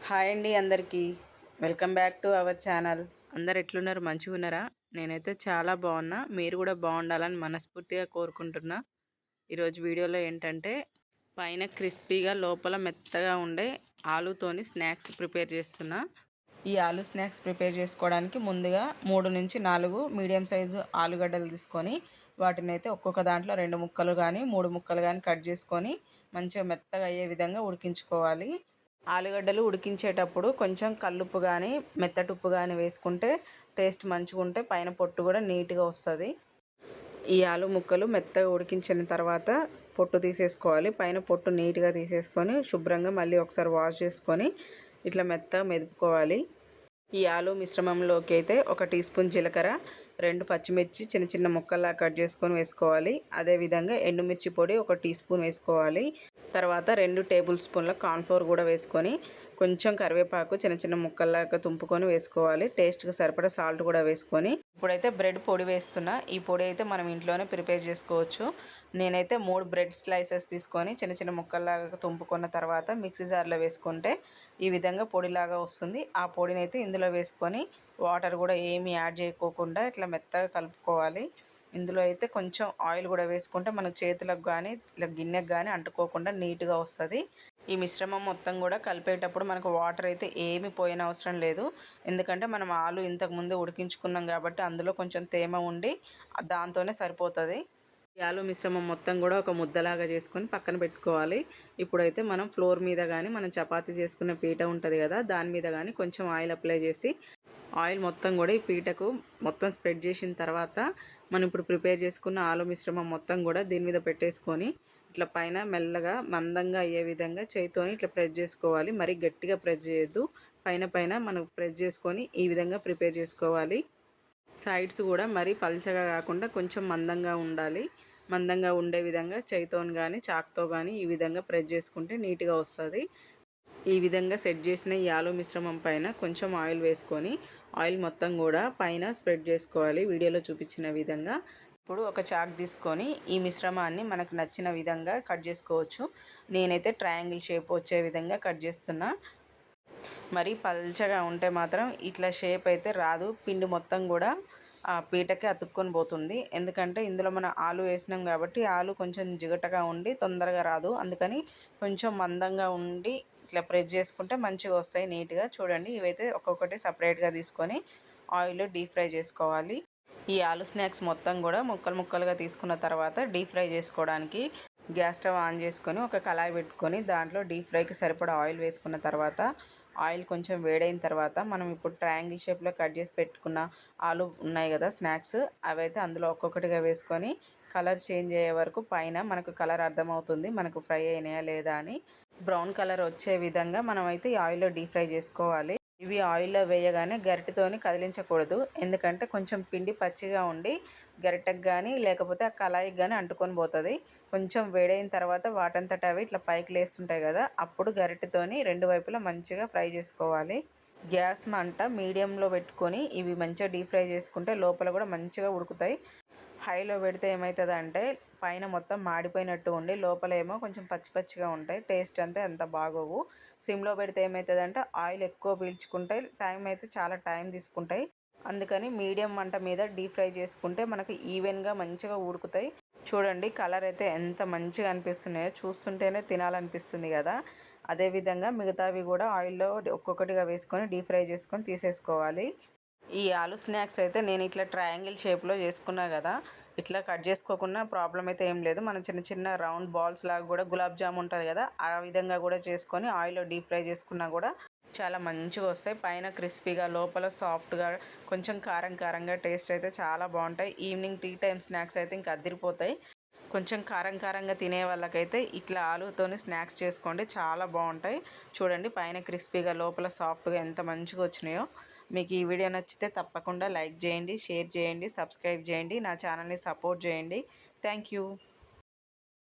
Hi అండి అందరికీ. Welcome back to our channel. అందరు ఎట్లున్నారు? మంచిగా ఉన్నారా? నేనైతే చాలా బాగున్నా. మీరు కూడా బాగుండాలని మనస్ఫూర్తిగా కోరుకుంటున్నా. ఈరోజు వీడియోలో ఏంటంటే పైన క్రిస్పీగా లోపల మెత్తగా ఉండే ఆలూతోని స్నాక్స్ ప్రిపేర్ చేస్తున్నా. ఈ ఆలూ స్నాక్స్ ప్రిపేర్ చేసుకోవడానికి ముందుగా 3 నుంచి 4 మీడియం సైజు ఆలుగడ్డలు తీసుకొని వాటిని అయితే ఒక్కొక్క దాంట్లో 2 ముక్కలు కానీ 3 ముక్కలు కానీ కట్ చేసుకొని మంచిగా మెత్తగా అయ్యే విధంగా ఉడికించుకోవాలి. ఆలుగడ్డలు ఉడికించేటప్పుడు కొంచెం కల్లుప్పు కానీ మెత్తటుప్పు కానీ వేసుకుంటే టేస్ట్ మంచిగా ఉంటే పైన పొట్టు కూడా నీట్గా వస్తుంది. ఈ ఆలు ముక్కలు మెత్తగా ఉడికించిన తర్వాత పొట్టు తీసేసుకోవాలి. పైన పొట్టు నీట్గా తీసేసుకొని శుభ్రంగా మళ్ళీ ఒకసారి వాష్ చేసుకొని ఇట్లా మెత్తగా మెదుపుకోవాలి. ఈ ఆలు మిశ్రమంలోకి అయితే 1 టీ స్పూన్ జీలకర్ర, 2 పచ్చిమిర్చి చిన్న చిన్న ముక్కల్లా కట్ చేసుకొని వేసుకోవాలి. అదేవిధంగా ఎండుమిర్చి పొడి 1 టీ స్పూన్ వేసుకోవాలి. తర్వాత 2 టేబుల్ స్పూన్ల కార్న్ఫ్లోర్ కూడా వేసుకొని కొంచెం కరివేపాకు చిన్న చిన్న ముక్కల్లాగా తుంపుకొని వేసుకోవాలి. టేస్ట్కి సరిపడా సాల్ట్ కూడా వేసుకొని ఇప్పుడైతే బ్రెడ్ పొడి వేస్తున్నా. ఈ పొడి అయితే మనం ఇంట్లోనే ప్రిపేర్ చేసుకోవచ్చు. నేనైతే 3 బ్రెడ్ స్లైసెస్ తీసుకొని చిన్న చిన్న ముక్కల్లాగా తుంపుకున్న తర్వాత మిక్సీ జార్లో వేసుకుంటే ఈ విధంగా పొడిలాగా వస్తుంది. ఆ పొడిని అయితే ఇందులో వేసుకొని వాటర్ కూడా ఏమీ యాడ్ చేయకోకుండా ఇట్లా మెత్తగా కలుపుకోవాలి. ఇందులో అయితే కొంచెం ఆయిల్ కూడా వేసుకుంటే మన చేతులకు కానీ ఇట్లా గిన్నెకు కానీ అంటుకోకుండా నీట్గా వస్తుంది. ఈ మిశ్రమం మొత్తం కూడా కలిపేటప్పుడు మనకు వాటర్ అయితే ఏమి పోయిన అవసరం లేదు. ఎందుకంటే మనం ఆలు ఇంతకుముందు ఉడికించుకున్నాం కాబట్టి అందులో కొంచెం తేమ ఉండి దాంతోనే సరిపోతుంది. ఈ ఆలు మిశ్రమం మొత్తం కూడా ఒక ముద్దలాగా చేసుకొని పక్కన పెట్టుకోవాలి. ఇప్పుడైతే మనం ఫ్లోర్ మీద కానీ మనం చపాతీ చేసుకున్న పీట ఉంటుంది కదా, దాని మీద కానీ కొంచెం ఆయిల్ అప్లై చేసి ఆయిల్ మొత్తం కూడా ఈ పీటకు మొత్తం స్ప్రెడ్ చేసిన తర్వాత మనం ఇప్పుడు ప్రిపేర్ చేసుకున్న ఆలు మిశ్రమం మొత్తం కూడా దీని మీద పెట్టేసుకొని ఇట్లా పైన మెల్లగా మందంగా అయ్యే విధంగా చేతితోని ఇట్లా ప్రెస్ చేసుకోవాలి. మరీ గట్టిగా ప్రెస్ చేయొద్దు. పైన పైన మనం ప్రెస్ చేసుకొని ఈ విధంగా ప్రిపేర్ చేసుకోవాలి. సైడ్స్ కూడా మరీ పల్చగా కాకుండా కొంచెం మందంగా ఉండాలి. మందంగా ఉండే విధంగా చేతితోని కానీ చాక్తో కానీ ఈ విధంగా ప్రెస్ చేసుకుంటే నీట్గా వస్తుంది. ఈ విధంగా సెట్ చేసిన ఈ ఆలు మిశ్రమం పైన కొంచెం ఆయిల్ వేసుకొని ఆయిల్ మొత్తం కూడా పైన స్ప్రెడ్ చేసుకోవాలి వీడియోలో చూపించిన విధంగా. ఇప్పుడు ఒక చాక్ తీసుకొని ఈ మిశ్రమాన్ని మనకు నచ్చిన విధంగా కట్ చేసుకోవచ్చు. నేనైతే ట్రయాంగిల్ షేప్ వచ్చే విధంగా కట్ చేస్తున్నా. మరి పల్చగా ఉంటే మాత్రం ఇట్లా షేప్ అయితే రాదు. పిండి మొత్తం కూడా ఆ పీటకే అతుక్కొని పోతుంది. ఎందుకంటే ఇందులో మనం ఆలు వేసినాం కాబట్టి ఆలు కొంచెం జిగటగా ఉండి తొందరగా రాదు. అందుకని కొంచెం మందంగా ఉండి ఇట్లా ప్రెస్ చేసుకుంటే మంచిగా వస్తాయి నీట్గా. చూడండి, ఇవైతే ఒక్కొక్కటి సపరేట్గా తీసుకొని ఆయిల్లో డీప్ ఫ్రై చేసుకోవాలి. ఈ ఆలు స్నాక్స్ మొత్తం కూడా ముక్కలు ముక్కలుగా తీసుకున్న తర్వాత డీప్ ఫ్రై చేసుకోవడానికి గ్యాస్ స్టవ్ ఆన్ చేసుకొని ఒక కళాయి పెట్టుకొని దాంట్లో డీప్ ఫ్రైకి సరిపడా ఆయిల్ వేసుకున్న తర్వాత ఆయిల్ కొంచెం వేడైన తర్వాత మనం ఇప్పుడు ట్రయాంగిల్ షేప్లో కట్ చేసి పెట్టుకున్న ఆలు ఉన్నాయి కదా స్నాక్స్, అవైతే అందులో ఒక్కొక్కటిగా వేసుకొని కలర్ చేంజ్ అయ్యే వరకు పైన మనకు కలర్ అర్థమవుతుంది మనకు ఫ్రై అయినాయా లేదా అని. బ్రౌన్ కలర్ వచ్చే విధంగా మనం అయితే ఈ ఆయిల్లో డీప్ ఫ్రై చేసుకోవాలి. ఇవి ఆయిల్లో వేయగానే గరిటెతోని కదిలించకూడదు. ఎందుకంటే కొంచెం పిండి పచ్చిగా ఉండి గరిటెకు కానీ లేకపోతే ఆ కళాయికి కానీ అంటుకొని పోతుంది. కొంచెం వేడైన తర్వాత వాటంతట అవి ఇట్లా పైకి లేస్తుంటాయి కదా, అప్పుడు గరిటెతోని 2 వైపులా మంచిగా ఫ్రై చేసుకోవాలి. గ్యాస్ మంట మీడియంలో పెట్టుకొని ఇవి మంచిగా డీప్ ఫ్రై చేసుకుంటే లోపల కూడా మంచిగా ఉడుకుతాయి. హైలో పెడితే ఏమవుతుందంటే పైన మొత్తం మాడిపోయినట్టు ఉండి లోపల ఏమో కొంచెం పచ్చి పచ్చిగా ఉంటాయి. టేస్ట్ అంతే అంత బాగోవు. సిమ్లో పెడితే ఏమవుతుందంటే ఆయిల్ ఎక్కువ పీల్చుకుంటాయి, టైం అయితే చాలా టైం తీసుకుంటాయి. అందుకని మీడియం మంట మీద డీప్ ఫ్రై చేసుకుంటే మనకు ఈవెన్గా మంచిగా ఉడుకుతాయి. చూడండి, కలర్ అయితే ఎంత మంచిగా అనిపిస్తున్నాయో, చూస్తుంటేనే తినాలనిపిస్తుంది కదా. అదేవిధంగా మిగతావి కూడా ఆయిల్లో ఒక్కొక్కటిగా వేసుకొని డీప్ ఫ్రై చేసుకొని తీసేసుకోవాలి. ఈ ఆలు స్నాక్స్ అయితే నేను ఇట్లా ట్రయాంగిల్ షేప్లో చేసుకున్నా కదా, ఇట్లా కట్ చేసుకోకుండా ప్రాబ్లం అయితే ఏం లేదు. మనం చిన్న చిన్న రౌండ్ బాల్స్ లాగా కూడా గులాబ్ జామ్ ఉంటుంది కదా, ఆ విధంగా కూడా చేసుకొని ఆయిల్లో డీప్ ఫ్రై చేసుకున్నా కూడా చాలా మంచిగా వస్తాయి. పైన క్రిస్పీగా లోపల సాఫ్ట్గా కొంచెం కారం కారంగా టేస్ట్ అయితే చాలా బాగుంటాయి. ఈవినింగ్ టీ టైం స్నాక్స్ అయితే ఇంకా అదిరిపోతాయి. కొంచెం కారం కారంగా తినే వాళ్ళకైతే ఇట్లా ఆలుతోని స్నాక్స్ చేసుకోండి, చాలా బాగుంటాయి. చూడండి, పైన క్రిస్పీగా లోపల సాఫ్ట్గా ఎంత మంచిగా వచ్చినాయో. మీకు ఈ వీడియో నచ్చితే తప్పకుండా లైక్ చేయండి, షేర్ చేయండి, సబ్స్క్రైబ్ చేయండి, నా ఛానల్ని సపోర్ట్ చేయండి. Thank you.